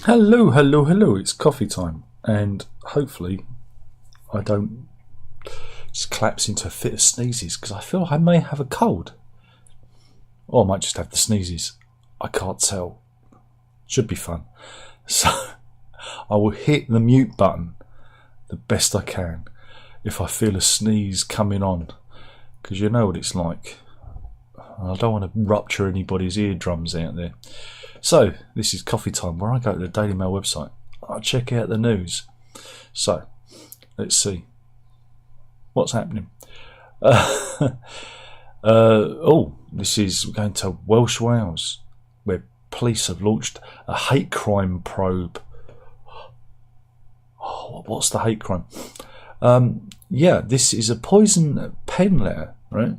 Hello, hello, hello. It's coffee time, and hopefully I don't just collapse into a fit of sneezes because I feel I may have a cold. Or I might just have the sneezes. I can't tell. Should be fun. So I will hit the mute button the best I can if I feel a sneeze coming on, because you know what it's like. I don't want to rupture anybody's eardrums out there. So this is coffee time, where I go to the Daily Mail website. I check out the news. So let's see what's happening. This is going to Welsh, Wales, where police have launched a hate crime probe. Oh, what's the hate crime? This is a poison pen letter, right,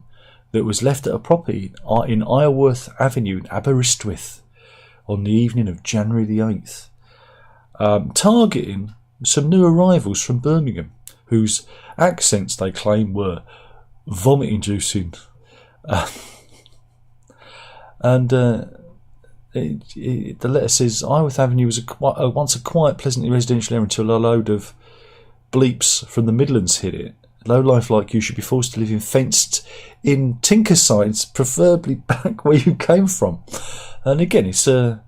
that was left at a property in Isleworth Avenue in Aberystwyth on the evening of January the 8th, targeting some new arrivals from Birmingham, whose accents they claim were vomit-inducing. The letter says Isleworth Avenue was once a quiet, pleasantly residential area until a load of bleeps from the Midlands hit it. Low life like you should be forced to live in fenced-in tinkersides, preferably back where you came from. And again, it's a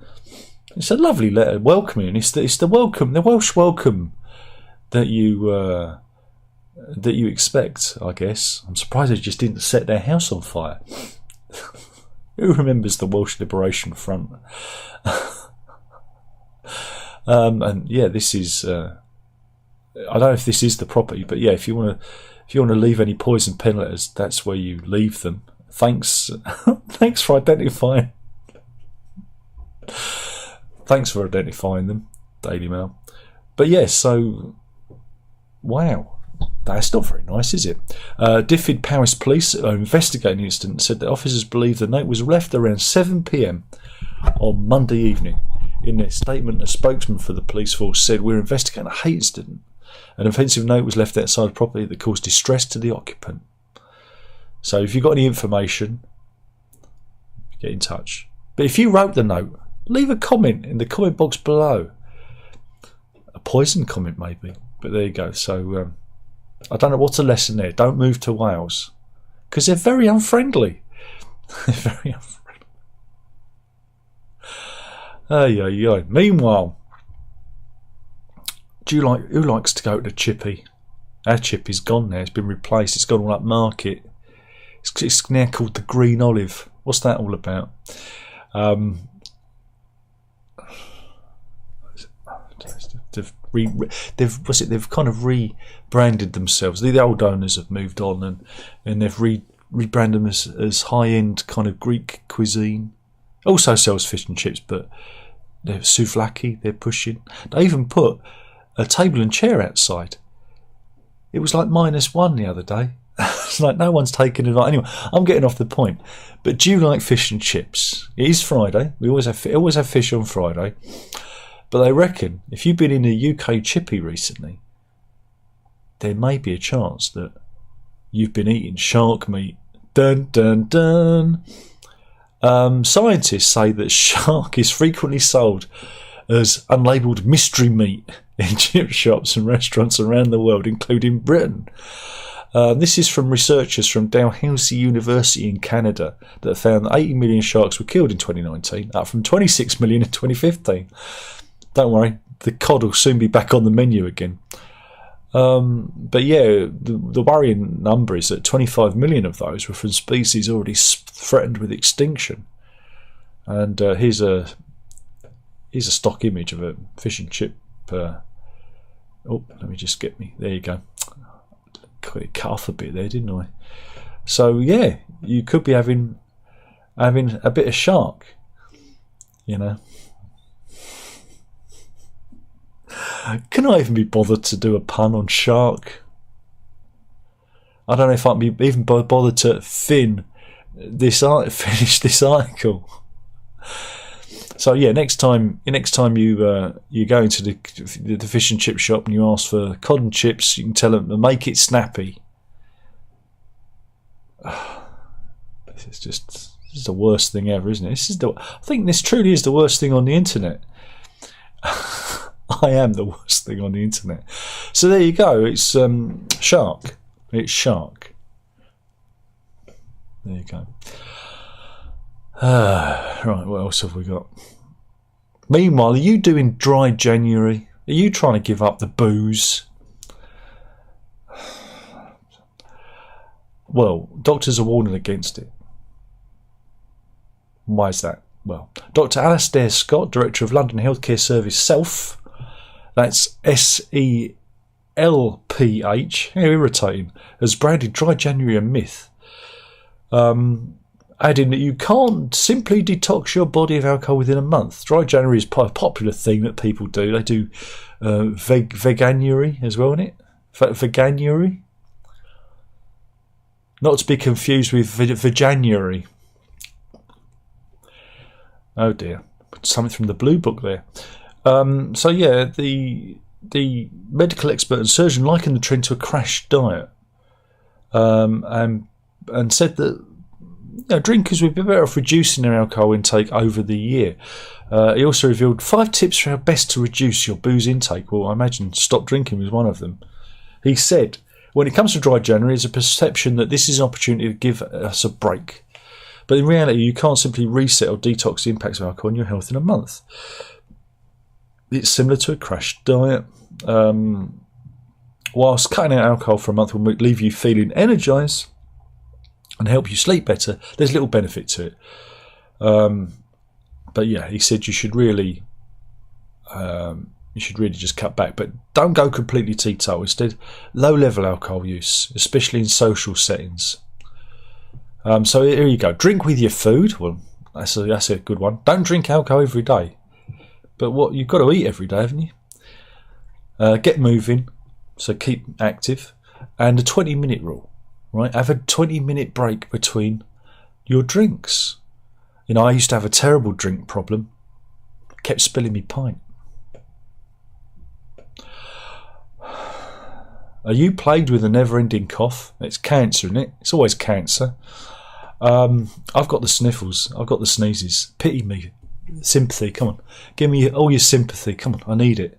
lovely letter welcoming. It's the welcome, the Welsh welcome that you expect, I guess. I'm surprised they just didn't set their house on fire. Who remembers the Welsh Liberation Front? This is. I don't know if this is the property, but yeah, if you want to leave any poison pen letters, that's where you leave them. Thanks, thanks for identifying. Thanks for identifying them, Daily Mail. But yeah, so wow, that's not very nice, is it? Diffid Paris police are investigating the incident and said that officers believe the note was left around 7 p.m. on Monday evening. In their statement, a spokesman for the police force said, "We're investigating a hate incident. An offensive note was left outside the property that caused distress to the occupant." So if you've got any information, get in touch. But if you wrote the note, leave a comment in the comment box below. A poison comment maybe, but there you go. So I don't know what's a lesson there. Don't move to Wales, because they're very unfriendly. They're very unfriendly. Meanwhile, who likes to go to the chippy? Our chippy's gone now. It's been replaced. It's gone all up market. It's now called the Green Olive. What's that all about? They've kind of rebranded themselves. The old owners have moved on, and they've rebranded them as high-end kind of Greek cuisine. Also sells fish and chips, but they're souvlaki. They're pushing. They even put a table and chair outside. It was like -1 the other day. It's like no one's taking it. Anyway, I'm getting off the point. But do you like fish and chips? It is Friday. We always have fish on Friday. But they reckon if you've been in a UK chippy recently, there may be a chance that you've been eating shark meat. Dun dun dun. Scientists say that shark is frequently sold as unlabelled mystery meat in chip shops and restaurants around the world, including Britain. This is from researchers from Dalhousie University in Canada that found that 80 million sharks were killed in 2019, up from 26 million in 2015. Don't worry, the cod will soon be back on the menu again. But yeah, the worrying number is that 25 million of those were from species already threatened with extinction. And here's a stock image of a fish and chip. Let me just get me. There you go. Cut off a bit there, didn't I? So yeah, you could be having a bit of shark. You know. Can I even be bothered to do a pun on shark? I don't know if I can be even bothered to finish this article. So yeah, next time you go into the fish and chip shop and you ask for cod and chips, you can tell them to make it snappy. This is the worst thing ever, isn't it? I think this truly is the worst thing on the internet. I am the worst thing on the internet. So there you go. It's shark. It's shark. There you go. Right, what else have we got? Meanwhile, are you doing dry January? Are you trying to give up the booze? Well, doctors are warning against it. Why is that? Well, Dr. Alastair Scott, Director of London Healthcare Service Self, that's SELPH, how irritating, has branded dry January a myth, adding that you can't simply detox your body of alcohol within a month. Dry January is quite a popular thing that people do. They do veganuary as well, isn't it? Veganuary? Not to be confused with Veganuary. Oh dear, something from the Blue Book there. So yeah, the medical expert and surgeon likened the trend to a crash diet, and said that drinkers would be better off reducing their alcohol intake over the year. He also revealed 5 tips for how best to reduce your booze intake. Well, I imagine stop drinking was one of them. He said, when it comes to dry January, there's a perception that this is an opportunity to give us a break. But in reality, you can't simply reset or detox the impacts of alcohol on your health in a month. It's similar to a crash diet. Whilst cutting out alcohol for a month will leave you feeling energised and help you sleep better, there's little benefit to it. But yeah, he said you should really just cut back, but don't go completely teetotal. Instead, low-level alcohol use, especially in social settings. So here you go. Drink with your food. Well, that's a good one. Don't drink alcohol every day. But what you've got to eat every day, haven't you? Get moving, so keep active, and a 20-minute rule. Right, have a 20-minute break between your drinks. I used to have a terrible drink problem. Kept spilling me pint. Are you plagued with a never-ending cough? It's cancer, isn't it? It's always cancer. I've got the sniffles. I've got the sneezes. Pity me. Sympathy, come on. Give me all your sympathy. Come on, I need it.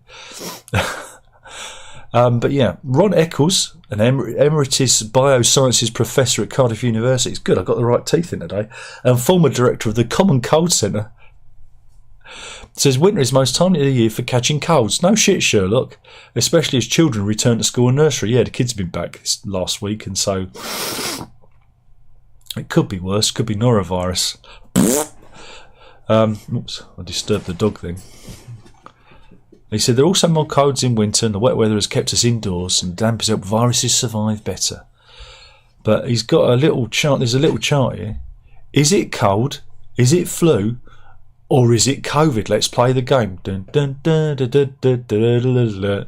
But yeah, Ron Eccles, an Emeritus Biosciences Professor at Cardiff University, it's good, I got the right teeth in today, and former Director of the Common Cold Centre, says winter is the most timely of the year for catching colds. No shit, Sherlock, especially as children return to school and nursery. Yeah, the kids have been back this last week, and so it could be worse, could be norovirus. Oops, I disturbed the dog then. He said there are also more colds in winter, and the wet weather has kept us indoors, and damp has helped viruses survive better. But he's got a little chart. There's a little chart here. Is it cold? Is it flu? Or is it COVID? Let's play the game. Dun, dun, dun, dun, dun, dun, dun, dun, dun.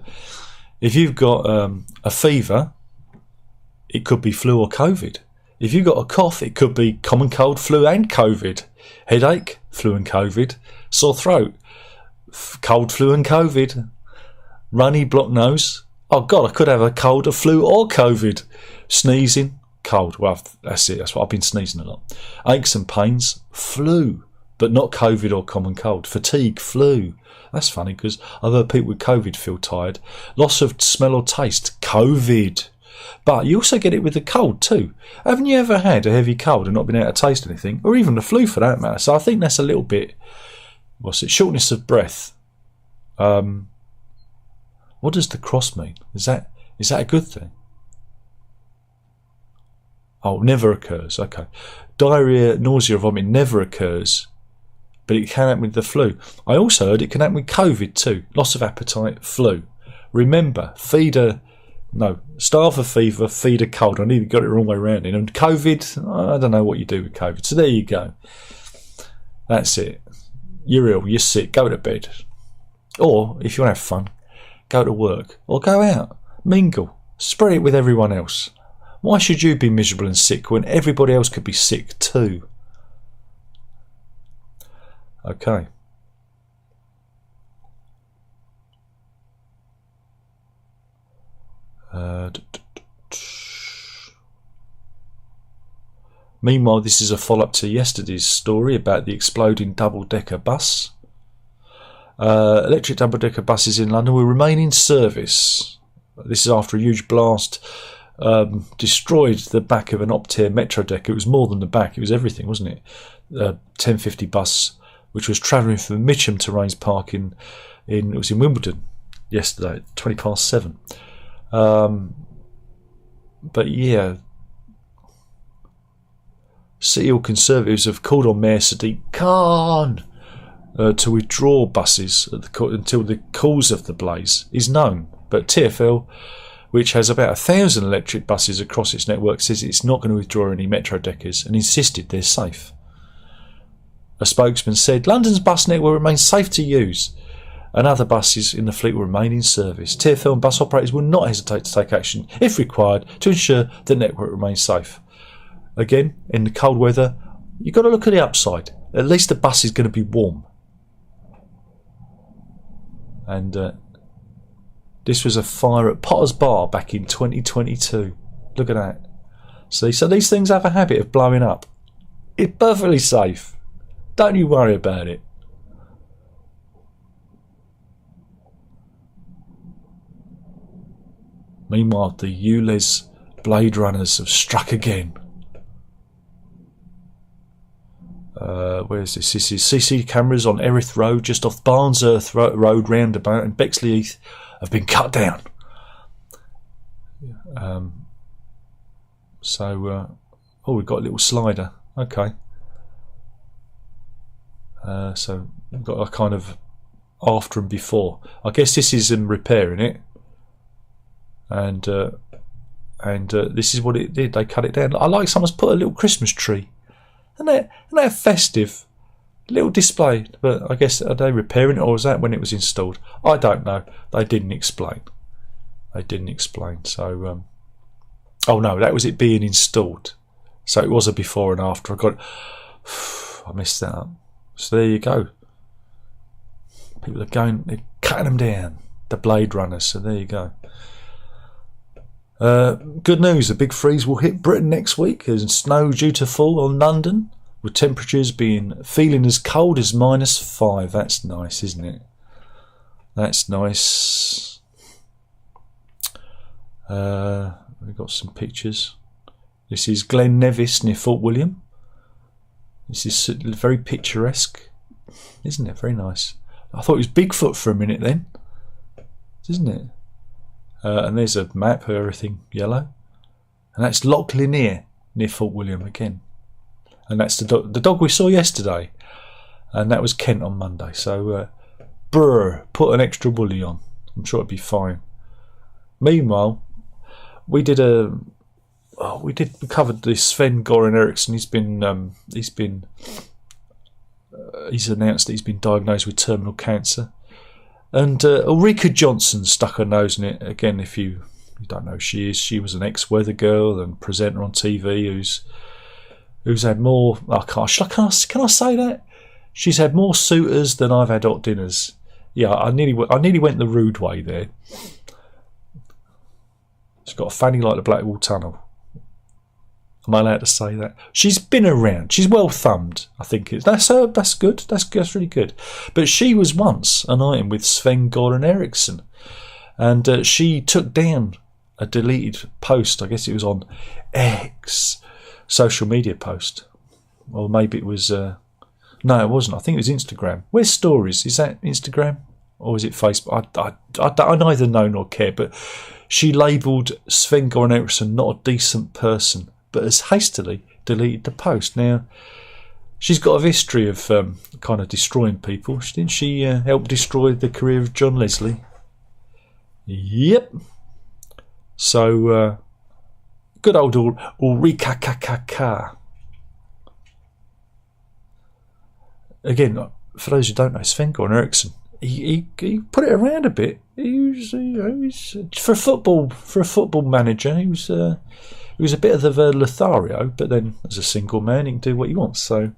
If you've got a fever, it could be flu or COVID. If you've got a cough, it could be common cold, flu and COVID. Headache, flu and COVID. Sore throat, cold, flu and COVID. Runny, blocked nose. Oh God, I could have a cold, a flu or COVID. Sneezing, cold. Well, that's it. That's what I've been sneezing a lot. Aches and pains, flu. But not COVID or common cold. Fatigue, flu. That's funny because I've heard people with COVID feel tired. Loss of smell or taste, COVID. But you also get it with the cold too. Haven't you ever had a heavy cold and not been able to taste anything? Or even the flu for that matter. So I think that's a little bit, shortness of breath. What does the cross mean? Is that a good thing? Oh, never occurs. Okay. Diarrhea, nausea, vomiting never occurs. But it can happen with the flu. I also heard it can happen with COVID too. Loss of appetite, flu. Remember, starve a fever, feed a cold. I nearly got it the wrong way around. And COVID, I don't know what you do with COVID. So there you go. That's it. You're ill, you're sick, go to bed. Or, if you want to have fun, go to work. Or go out, mingle, spread it with everyone else. Why should you be miserable and sick when everybody else could be sick too? Okay. Meanwhile, this is a follow-up to yesterday's story about the exploding double-decker bus. Electric double-decker buses in London will remain in service. This is after a huge blast destroyed the back of an Optare Metro deck. It was more than the back, it was everything, wasn't it? 1050 bus, which was travelling from Mitcham to Rains Park it was in Wimbledon yesterday at 7:20. But yeah, City Hall Conservatives have called on Mayor Sadiq Khan to withdraw buses until the cause of the blaze is known. But TfL, which has about 1,000 electric buses across its network, says it's not going to withdraw any Metro deckers and insisted they're safe. A spokesman said London's bus network remains safe to use and other buses in the fleet will remain in service. TfL and bus operators will not hesitate to take action, if required, to ensure the network remains safe. Again, in the cold weather, you've got to look at the upside. At least the bus is going to be warm. And this was a fire at Potter's Bar back in 2022. Look at that. See, so these things have a habit of blowing up. It's perfectly safe. Don't you worry about it. Meanwhile, the ULEZ Blade Runners have struck again. Where's this? This is CC cameras on Erith Road, just off Barnsearth Road roundabout, and Bexley Heath have been cut down. We've got a little slider. Okay. So we've got a kind of after and before. I guess this is them repairing it, and this is what it did. They cut it down. I like someone's put a little Christmas tree. Isn't that festive? Little display, but I guess are they repairing it or was that when it was installed? I don't know. They didn't explain. So, oh no, that was it being installed. So it was a before and after. I missed that up. So there you go. People are they're cutting them down. The Blade Runners. So there you go. Good news, a big freeze will hit Britain next week. There's snow due to fall on London, with temperatures feeling as cold as -5. That's nice, isn't it? That's nice. We've got some pictures. This is Glen Nevis near Fort William. This is very picturesque, isn't it? Very nice. I thought it was Bigfoot for a minute then, isn't it? And there's a map of everything yellow. And that's Loch Lanier near Fort William again. And that's the dog we saw yesterday. And that was Kent on Monday. So, put an extra woolly on. I'm sure it'd be fine. Meanwhile, we covered this Sven Goran Eriksson. He's announced that he's been diagnosed with terminal cancer. And Ulrika Johnson stuck her nose in it again. If you don't know who she is, she was an ex-Weather Girl and presenter on TV who's had more. Can I say that? She's had more suitors than I've had hot dinners. Yeah, I nearly went the rude way there. She's got a fanny like the Blackwall Tunnel. Am I allowed to say that? She's been around. She's well thumbed, I think. That's good. That's really good. But she was once an item with Sven Goran Eriksson. And she took down a deleted post. I guess it was on X, social media post. Or maybe it was... no, it wasn't. I think it was Instagram. Where's Stories? Is that Instagram? Or is it Facebook? I neither know nor care. But she labelled Sven Goran Eriksson not a decent person, but has hastily deleted the post. Now, she's got a history of kind of destroying people. Didn't she help destroy the career of John Leslie? Yep. So, good old Ulrika Kaka. Again, for those who don't know, Sven Goran Eriksson, he put it around a bit. He was for a football manager. He was a bit of a Lothario, but then as a single man, he can do what he wants. So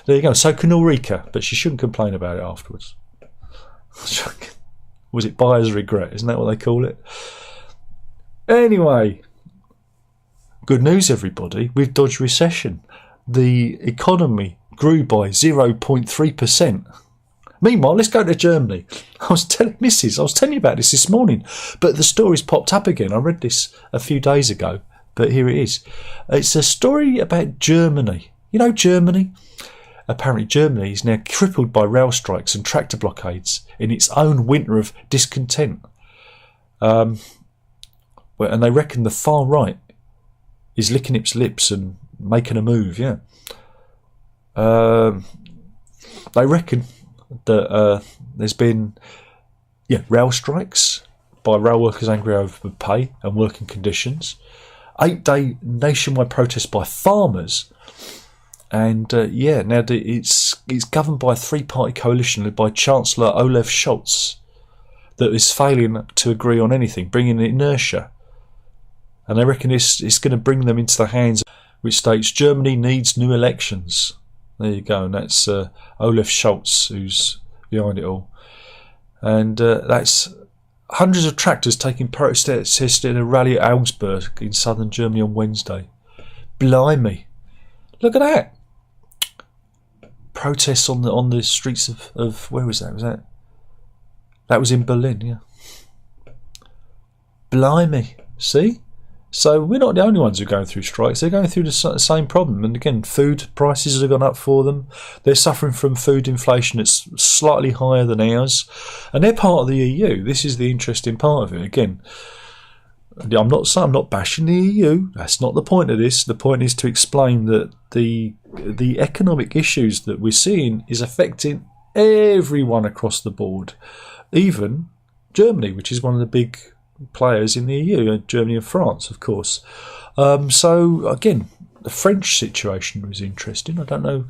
there you go. So can Ulrika, but she shouldn't complain about it afterwards. Was it buyer's regret? Isn't that what they call it? Anyway, good news, everybody. We've dodged recession. The economy grew by 0.3%. Meanwhile, let's go to Germany. I was telling you about this morning, but the story's popped up again. I read this a few days ago, but here it is. It's a story about Germany. You know Germany? Apparently Germany is now crippled by rail strikes and tractor blockades in its own winter of discontent. And they reckon the far right is licking its lips and making a move, yeah. They reckon that there's been rail strikes by rail workers angry over pay and working conditions, 8-day nationwide protests by farmers, and now it's governed by a three-party coalition led by Chancellor Olaf Scholz that is failing to agree on anything, bringing inertia. And they reckon it's going to bring them into the hands which states Germany needs new elections. There you go, and that's Olaf Scholz who's behind it all. And that's hundreds of tractors taking protest in a rally at Augsburg in southern Germany on Wednesday. Blimey. Look at that. Protests on the streets of where was that? That was in Berlin, yeah. Blimey. See? So we're not the only ones who are going through strikes. They're going through the same problem. And again, food prices have gone up for them. They're suffering from food inflation that's slightly higher than ours. And they're part of the EU. This is the interesting part of it. Again, I'm not bashing the EU. That's not the point of this. The point is to explain that the economic issues that we're seeing is affecting everyone across the board. Even Germany, which is one of the big players in the EU, Germany and France, of course. So again, the French situation was interesting. I don't know,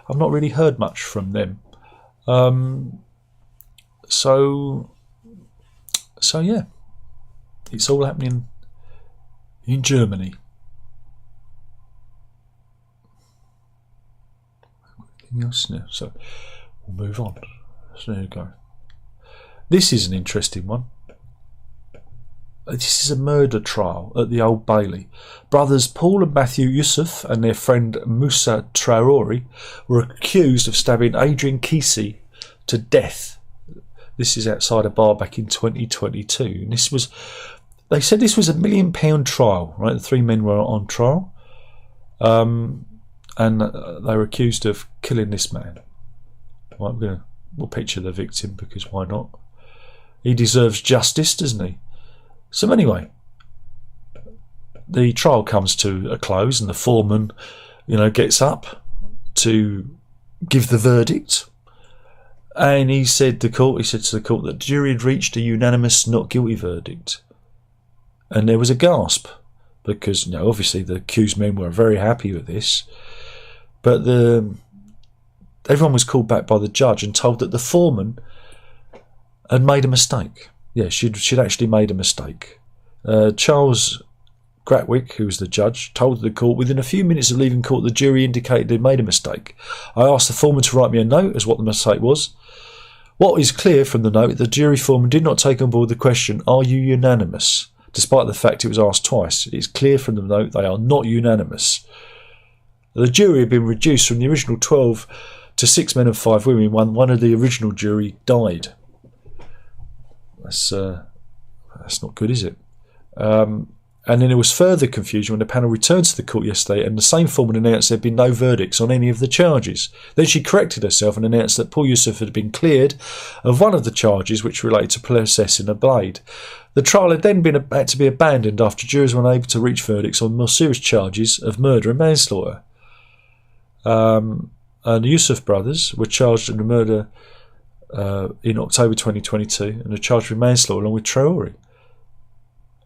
I've not really heard much from them. So yeah, it's all happening in Germany. Anything else now? So we'll move on. So there you go. This is an interesting one. This is a murder trial at the Old Bailey. Brothers Paul and Matthew Yusuf and their friend Moussa Traore were accused of stabbing Adrian Kesey to death. This is outside a bar back in 2022. And they said this was £1 million trial, right? The three men were on trial. And they were accused of killing this man. Right, we'll picture the victim because why not? He deserves justice, doesn't he? So anyway, the trial comes to a close and the foreman, gets up to give the verdict. And he said to the court that the jury had reached a unanimous not guilty verdict. And there was a gasp because, obviously the accused men were very happy with this. But everyone was called back by the judge and told that the foreman had made a mistake. Yeah, she'd actually made a mistake. Charles Gratwick, who was the judge, told the court within a few minutes of leaving court the jury indicated they'd made a mistake. I asked the foreman to write me a note as what the mistake was. What is clear from the note, the jury foreman did not take on board the question, are you unanimous? Despite the fact it was asked twice. It's clear from the note they are not unanimous. The jury had been reduced from the original 12 to 6 men and 5 women. One of the original jury died. That's not good, is it? And then there was further confusion when the panel returned to the court yesterday and the same foreman announced there had been no verdicts on any of the charges. Then she corrected herself and announced that Paul Yusuf had been cleared of one of the charges which related to possessing a blade. The trial had then had to be abandoned after jurors were unable to reach verdicts on more serious charges of murder and manslaughter. And the Yusuf brothers were charged in the murder in October 2022 and are charged with manslaughter along with Traore.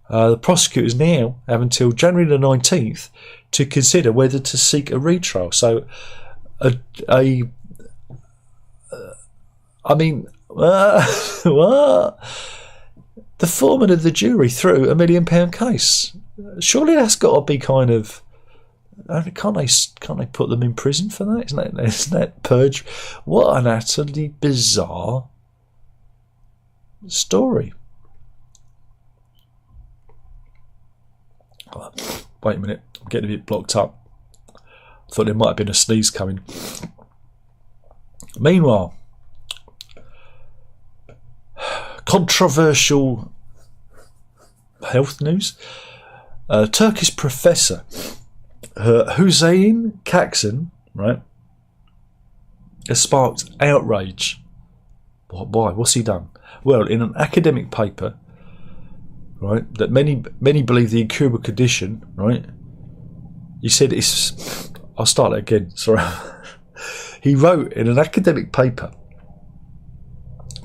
The prosecutors now have until January the 19th to consider whether to seek a retrial. So, what? The foreman of the jury threw £1 million case. Surely that's got to be kind of. Can't they put them in prison for that? Isn't that purge? What an utterly bizarre story. Wait a minute, I'm getting a bit blocked up. I thought there might have been a sneeze coming. Meanwhile, controversial health news. Turkish professor Hüseyin Kaksin, right, has sparked outrage. Why? What's he done? Well, in an academic paper, right, that many believe the incurable condition, right, he said it's... I'll start that again, sorry. He wrote in an academic paper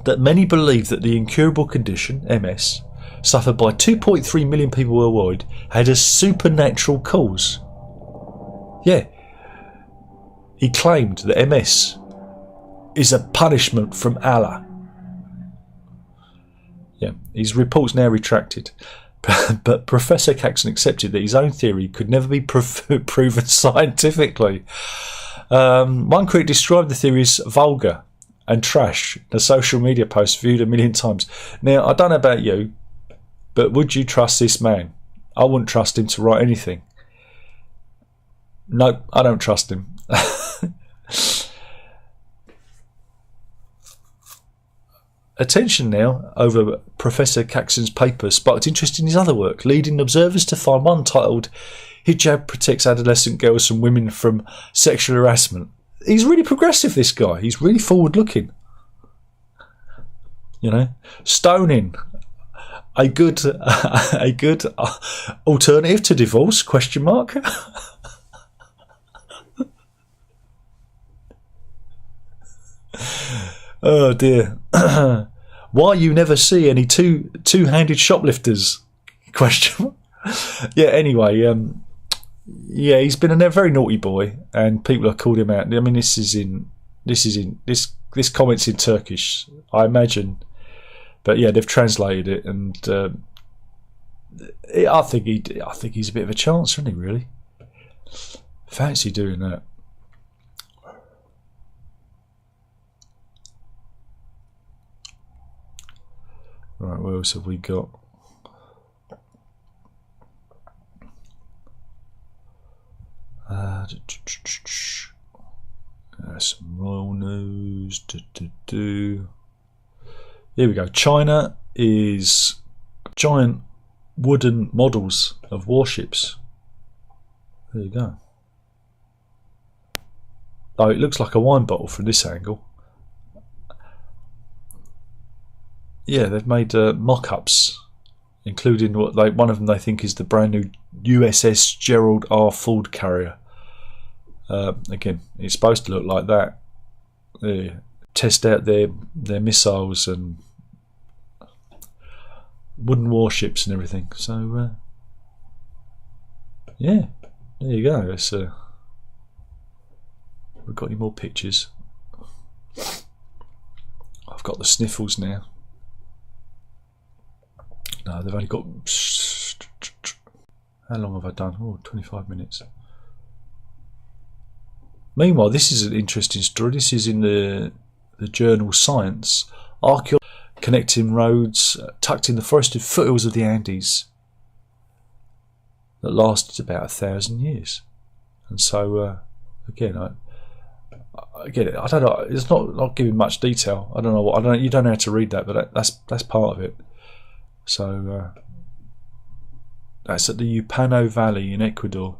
that many believe that the incurable condition, MS, suffered by 2.3 million people worldwide, had a supernatural cause. Yeah. He claimed that MS is a punishment from Allah. Yeah, his report's now retracted. But Professor Kaksin accepted that his own theory could never be proven scientifically. One critic described the theory as vulgar and trash in a social media post viewed 1 million times. Now, I don't know about you, but would you trust this man? I wouldn't trust him to write anything. No, I don't trust him. Attention now over Professor Kaksin's paper sparked interest in his other work, leading observers to find one titled "Hijab Protects Adolescent Girls from Women from Sexual Harassment." He's really progressive, this guy. He's really forward looking. You know, stoning, a good alternative to divorce? Question mark. Oh dear. Why you never see any two-handed shoplifters? Question. Yeah. Anyway, yeah, he's been a very naughty boy, and people have called him out. I mean, this comment's in Turkish, I imagine, but yeah, they've translated it, and I think he's a bit of a chance, isn't he? Really, fancy doing that. Right, what else have we got? Some royal news. Here we go. China is giant wooden models of warships. There you go. Oh, it looks like a wine bottle from this angle. Yeah, they've made mock-ups, including one of them they think is the brand new USS Gerald R. Ford carrier. Again, it's supposed to look like that. They test out their missiles and wooden warships and everything. So yeah, there you go. It's, we've got any more pictures? I've got the sniffles now. No, they've only got... How long have I done? Oh, 25 minutes. Meanwhile, this is an interesting story. This is in the journal Science. Archaeology connecting roads tucked in the forested foothills of the Andes that lasted about 1,000 years. And so, again, I get it. I don't know. It's not giving much detail. I don't know. You don't know how to read that, but that's part of it. So that's at the Upano Valley in Ecuador,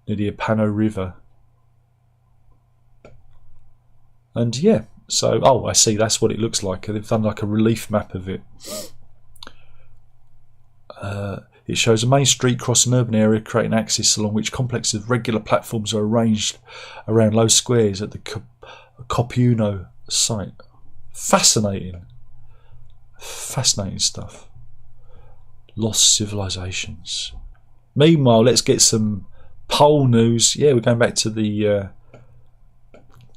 near the Upano River. And yeah, so I see. That's what it looks like. They've done like a relief map of it. It shows a main street crossing an urban area, creating an axis along which complexes of regular platforms are arranged around low squares at the Copuno site. Fascinating stuff. Lost civilizations. Meanwhile, let's get some poll news. Yeah, we're going back to the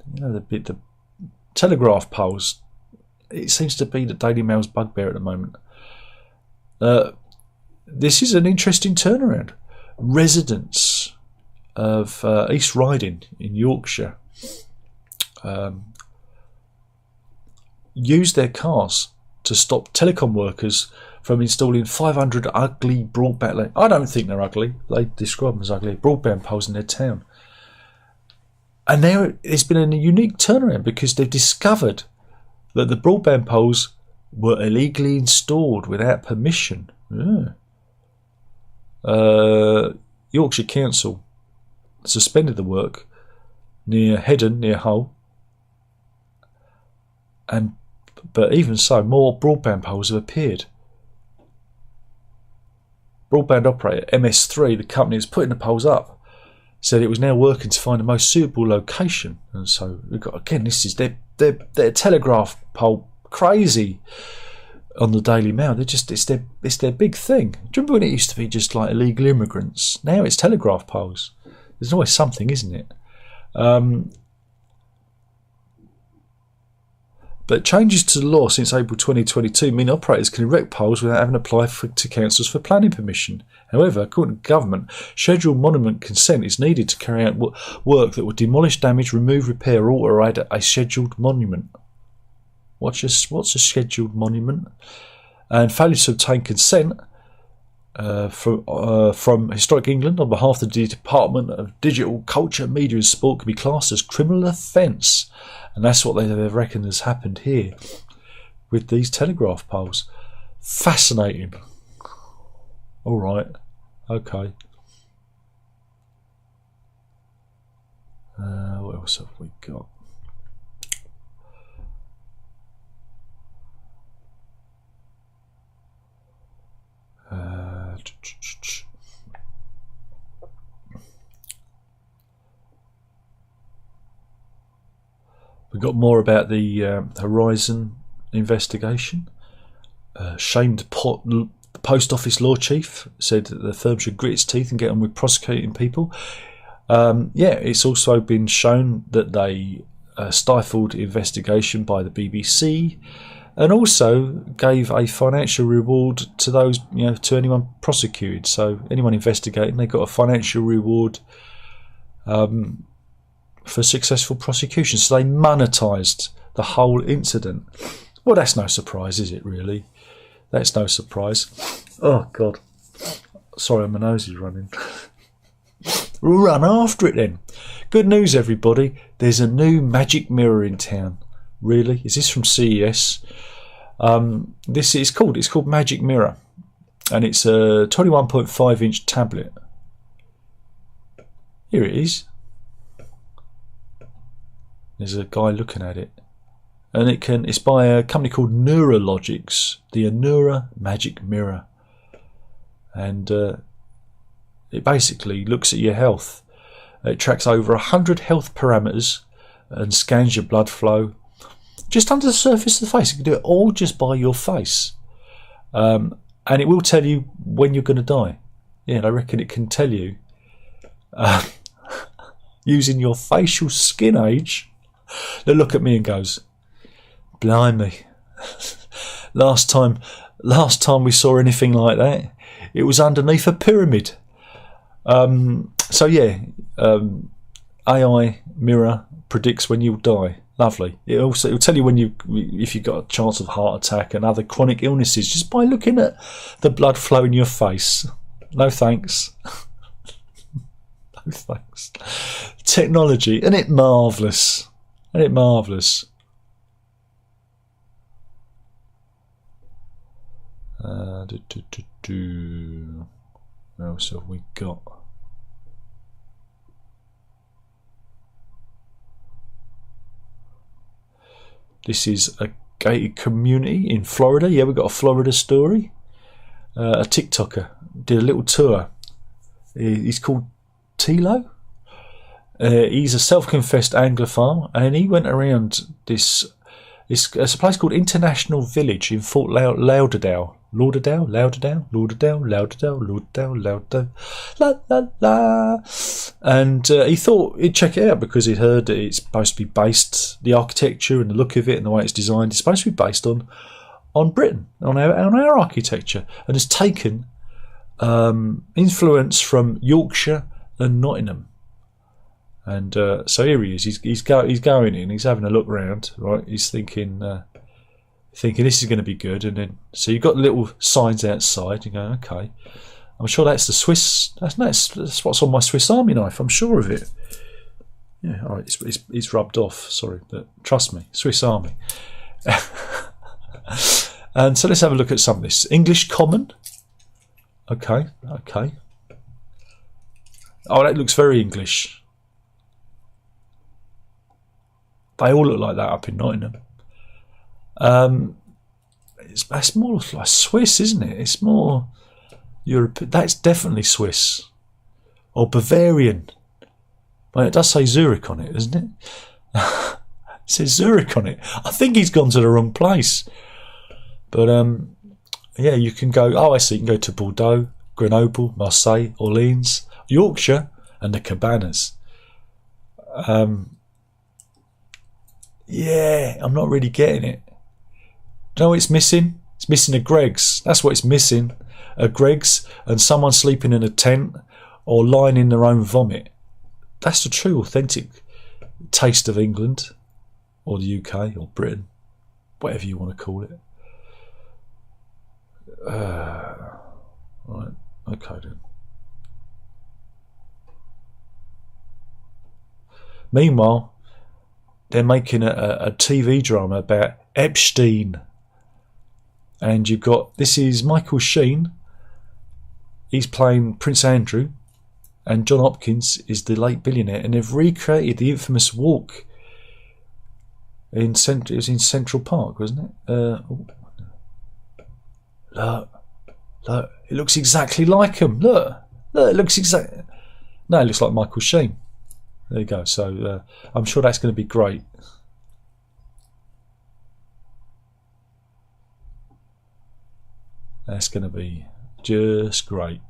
the Telegraph polls. It seems to be the Daily Mail's bugbear at the moment. This is an interesting turnaround. Residents of East Riding in Yorkshire used their cars to stop telecom workers from installing 500 ugly broadband... I don't think they're ugly. They describe them as ugly. Broadband poles in their town. And now it's been a unique turnaround because they've discovered that the broadband poles were illegally installed without permission. Yorkshire Council suspended the work near Heddon, near Hull. But even so, more broadband poles have appeared. Broadband operator MS3, the company that's putting the poles up, said it was now working to find the most suitable location. And so we've got, again, this is their telegraph pole crazy on the Daily Mail. It's their big thing. Do you remember when it used to be just like illegal immigrants? Now it's telegraph poles. There's always something, isn't it? But changes to the law since April 2022 mean operators can erect poles without having to apply to councils for planning permission. However, according to government, scheduled monument consent is needed to carry out work that would demolish, damage, remove, repair, alter or add a scheduled monument. What's a scheduled monument? And failure to obtain consent from Historic England on behalf of the Department of Digital Culture, Media and Sport can be classed as criminal offence. And that's what they reckon has happened here with these telegraph poles. Fascinating. All right. Okay. What else have we got? We got more about the Horizon investigation. Shamed post office law chief said that the firm should grit its teeth and get on with prosecuting people. It's also been shown that they stifled investigation by the BBC, and also gave a financial reward to those, to anyone prosecuted. So anyone investigating, they got a financial reward for successful prosecution. So they monetised the whole incident. Well, that's no surprise, is it, really? That's no surprise. Oh, God. Sorry, my nose is running. Run after it, then. Good news, everybody. There's a new magic mirror in town. Really? Is this from CES? It's called Magic Mirror. And it's a 21.5-inch tablet. Here it is. There's a guy looking at it, and it's by a company called Neurologics, the Anura Magic Mirror, and it basically looks at your health. It tracks over 100 health parameters and scans your blood flow just under the surface of the face. You can do it all just by your face, and it will tell you when you're going to die. Yeah, I reckon it can tell you using your facial skin age. They look at me and goes, blimey. last time we saw anything like that, it was underneath a pyramid. AI mirror predicts when you'll die. Lovely. It'll tell you if you've got a chance of heart attack and other chronic illnesses just by looking at the blood flow in your face. No thanks. No thanks. Technology, isn't it marvellous? Isn't it marvellous? What else have we got? This is a gated community in Florida. Yeah, we've got a Florida story. A TikToker did a little tour. He's called Tilo. He's a self-confessed Anglophile, and he went around this. It's a place called International Village in Fort Lauderdale. Lauderdale. And he thought he'd check it out because he'd heard that it's supposed to be based, the architecture and the look of it and the way it's designed, it's supposed to be based on Britain, on our architecture, and has taken influence from Yorkshire and Nottingham. And so here he is. He's going in. He's having a look round. Right. He's thinking this is going to be good. And then so you've got little signs outside. You go, okay. I'm sure that's the Swiss. That's what's on my Swiss Army knife. I'm sure of it. Yeah. All right. It's rubbed off. Sorry, but trust me, Swiss Army. And so let's have a look at some of this. English Common. Okay, okay. Oh, that looks very English. They all look like that up in Nottingham. It's more like Swiss, isn't it? It's more Europe. That's definitely Swiss or Bavarian. Well, it does say Zurich on it, doesn't it? It says Zurich on it. I think he's gone to the wrong place. But yeah, you can go. Oh, I see. You can go to Bordeaux, Grenoble, Marseille, Orleans, Yorkshire, and the Cabanas. Yeah, I'm not really getting it. Do you know what it's missing? It's missing a Greggs. That's what it's missing. A Greggs and someone sleeping in a tent or lying in their own vomit. That's the true, authentic taste of England or the UK or Britain, whatever you want to call it. Right, okay then. Meanwhile, they're making a TV drama about Epstein. And you've got, this is Michael Sheen. He's playing Prince Andrew. And John Hopkins is the late billionaire. And they've recreated the infamous walk in it was in Central Park, wasn't it? Look, it looks exactly like him. Look, it looks exactly. No, it looks like Michael Sheen. There you go. So I'm sure that's going to be great. That's going to be just great.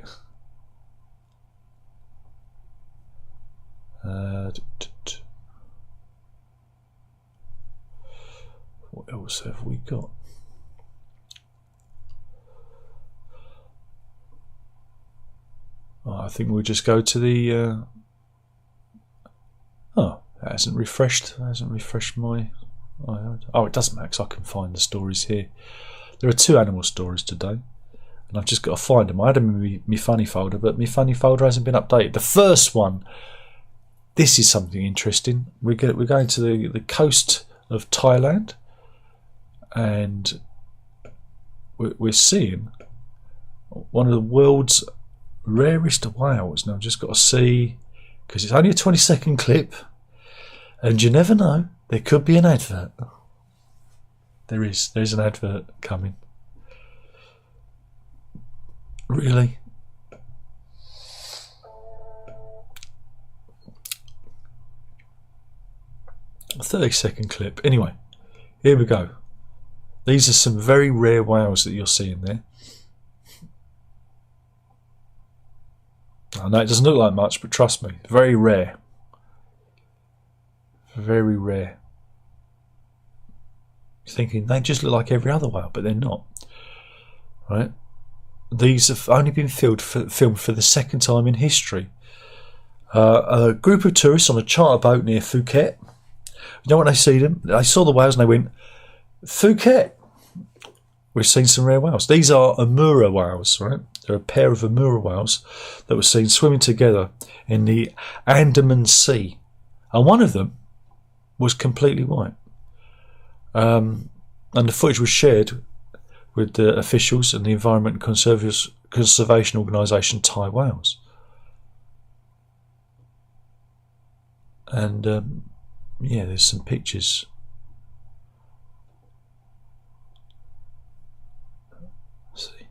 What else have we got? Oh, I think we'll just go to the. Oh, that hasn't refreshed. That hasn't refreshed my. Oh, it doesn't matter because I can find the stories here. There are 2 animal stories today, and I've just got to find them. I had them in my funny folder, but my funny folder hasn't been updated. The first one. This is something interesting. We're going to the coast of Thailand, and we're seeing one of the world's rarest whales. Now I've just got to see, because it's only a 20-second clip, and you never know, there could be an advert. There's an advert coming. Really? A 30-second clip. Anyway, here we go. These are some very rare whales that you're seeing there. I know it doesn't look like much, but trust me, very rare. Very rare. You're thinking they just look like every other whale, but they're not. Right? These have only been filmed for the second time in history. A group of tourists on a charter boat near Phuket. You know what they see them? They saw the whales and they went, Phuket! We've seen some rare whales. These are Amura whales, right? They're a pair of Amura whales that were seen swimming together in the Andaman Sea. And one of them was completely white. And the footage was shared with the officials and the Environment Conservation Organisation Thai Whales. And yeah, there's some pictures. Let's see.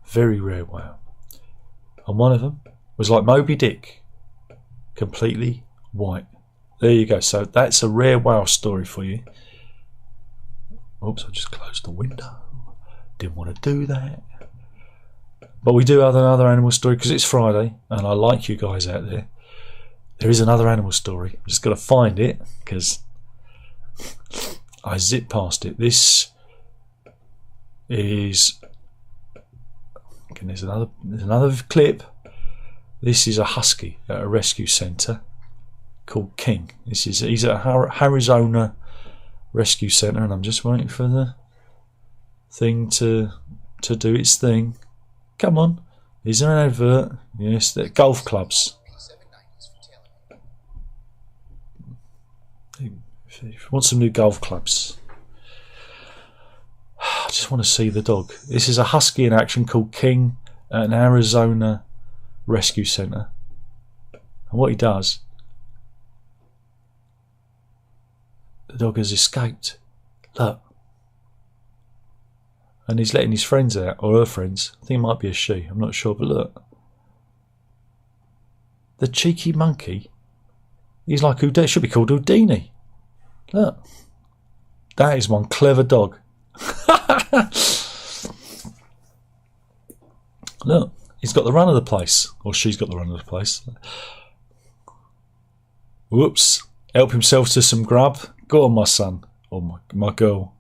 Very rare whale. And one of them was like Moby Dick, completely white. There you go. So that's a rare whale story for you. Oops, I just closed the window. Didn't want to do that. But we do have another animal story because it's Friday and I like you guys out there. There is another animal story. I'm just got to find it because I zipped past it. This is. Again, there's another clip. This is a husky at a rescue centre called King. He's at a Arizona rescue centre, and I'm just waiting for the thing to do its thing. Come on, is there an advert? Yes, they're golf clubs. If you want some new golf clubs, just want to see the dog. This is a husky in action called King at an Arizona rescue centre. And what he does, the dog has escaped. Look. And he's letting his friends out, or her friends. I think it might be a she, I'm not sure, but look. The cheeky monkey. He's like Houdini. Should be called Houdini. Look. That is one clever dog. Look, he's got the run of the place. Or she's got the run of the place. Whoops. Help himself to some grub. Go on, my son. Or my girl.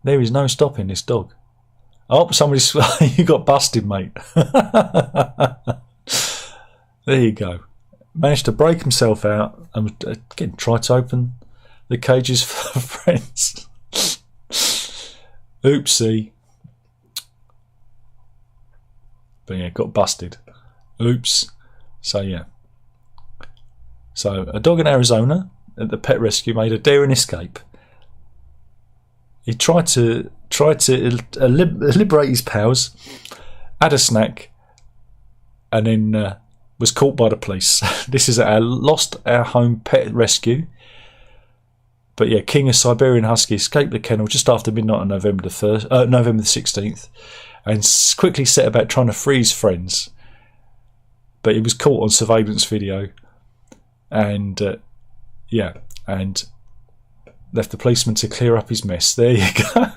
There is no stopping this dog. Oh, somebody's... you got busted, mate. There you go. Managed to break himself out and again tried to open the cages for friends. Oopsie. But yeah, got busted. Oops. So yeah. So a dog in Arizona at the pet rescue made a daring escape. He tried to liberate his pals, had a snack, and then was caught by the police. This is our Lost Our Home Pet Rescue. But yeah, King, a Siberian Husky, escaped the kennel just after midnight on November the 16th, and quickly set about trying to free his friends. But he was caught on surveillance video, and and left the policeman to clear up his mess. There you go.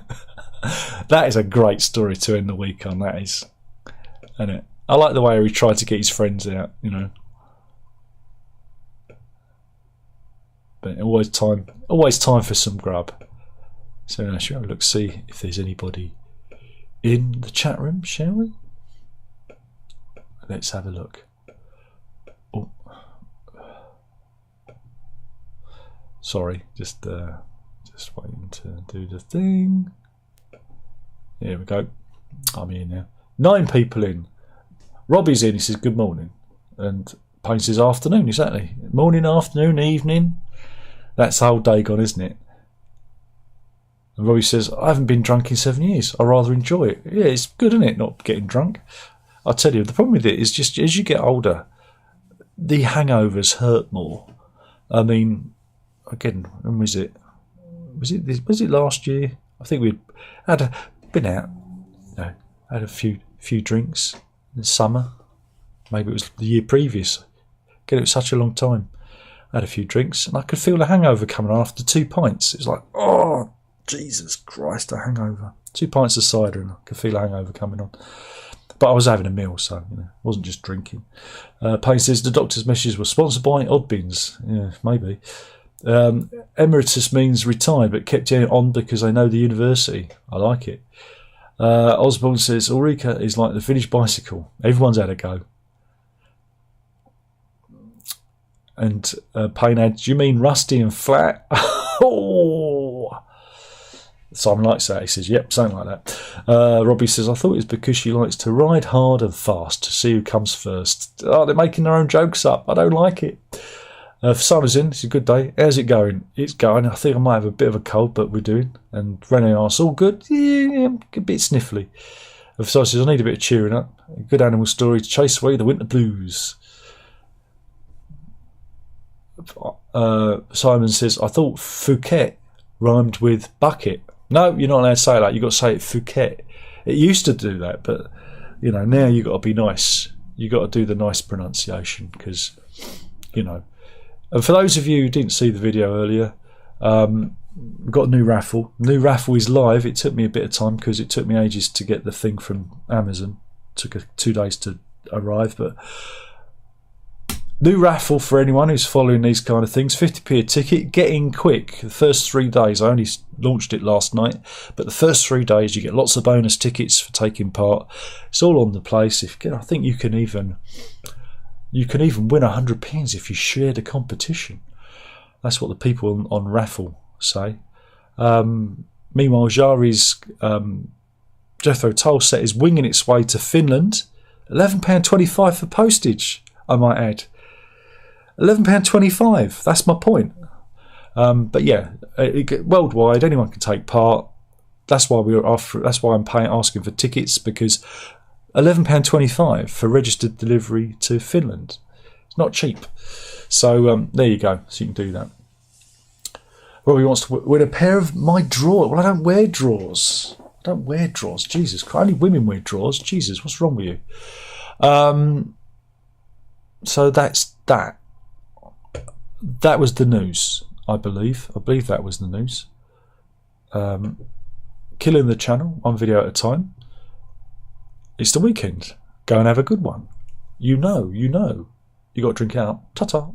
That is a great story to end the week on. That is, isn't it? I like the way he tried to get his friends out, you know. But always time for some grub. So now shall we look, see if there's anybody in the chat room, shall we? Let's have a look. Oh, sorry, just waiting to do the thing. There we go. I'm here now. 9 people in. Robbie's in. He says good morning, and Payne says afternoon. Exactly. Morning, afternoon, evening. That's the whole day gone, isn't it? And Robbie says I haven't been drunk in 7 years. I rather enjoy it. Yeah, it's good, isn't it? Not getting drunk. I'll tell you, the problem with it is just as you get older, the hangovers hurt more. I mean, again, when was it? Was it last year? I think we'd been out, you know, had a few drinks in the summer. Maybe it was the year previous. Again, it was such a long time. I had a few drinks and I could feel the hangover coming on after 2 pints. It was like, oh, Jesus Christ, a hangover. 2 pints of cider and I could feel a hangover coming on. But I was having a meal, so you know, I wasn't just drinking. Payne says the doctor's messages were sponsored by Oddbins. Yeah, maybe. Emeritus means retired, but kept on because they know the university. I like it. Osborne says Ulrika is like the village bicycle. Everyone's had a go. And Payne adds, do you mean rusty and flat? Oh, Simon likes that. He says, yep, something like that. Robbie says, I thought it was because she likes to ride hard and fast to see who comes first. Oh, they're making their own jokes up. I don't like it. Simon's in. It's a good day. How's it going? It's going. I think I might have a bit of a cold, but we're doing. And Renee asks, all good? Yeah, a bit sniffly. Simon says, I need a bit of cheering up. A good animal story to chase away the winter blues. Simon says, I thought Phuket rhymed with bucket. No, you're not allowed to say that. You've got to say it Phuket. It used to do that, but you know, now you've got to be nice. You've got to do the nice pronunciation because, you know. And for those of you who didn't see the video earlier, we've got a new raffle. The new raffle is live. It took me a bit of time because it took me ages to get the thing from Amazon. It took 2 days to arrive, but new raffle for anyone who's following these kind of things. 50p a ticket. Get in quick. The first 3 days. I only launched it last night, but the first 3 days you get lots of bonus tickets for taking part. It's all on the place. I think you can even win 100p if you share the competition. That's what the people on raffle say. Meanwhile, Jari's Jethro Tull set is winging its way to Finland. £11.25 for postage, I might add. £11.25, that's my point. But yeah, worldwide, anyone can take part. That's why that's why I'm asking for tickets, because £11.25 for registered delivery to Finland. It's not cheap. So there you go. So you can do that. Robbie wants to win a pair of my drawers. Well, I don't wear drawers. Jesus Christ. Only women wear drawers. Jesus, what's wrong with you? So that's that. That was the news, I believe. I believe that was the news. Killing the channel, one video at a time. It's the weekend. Go and have a good one. You know. You got to drink out. Ta-ta.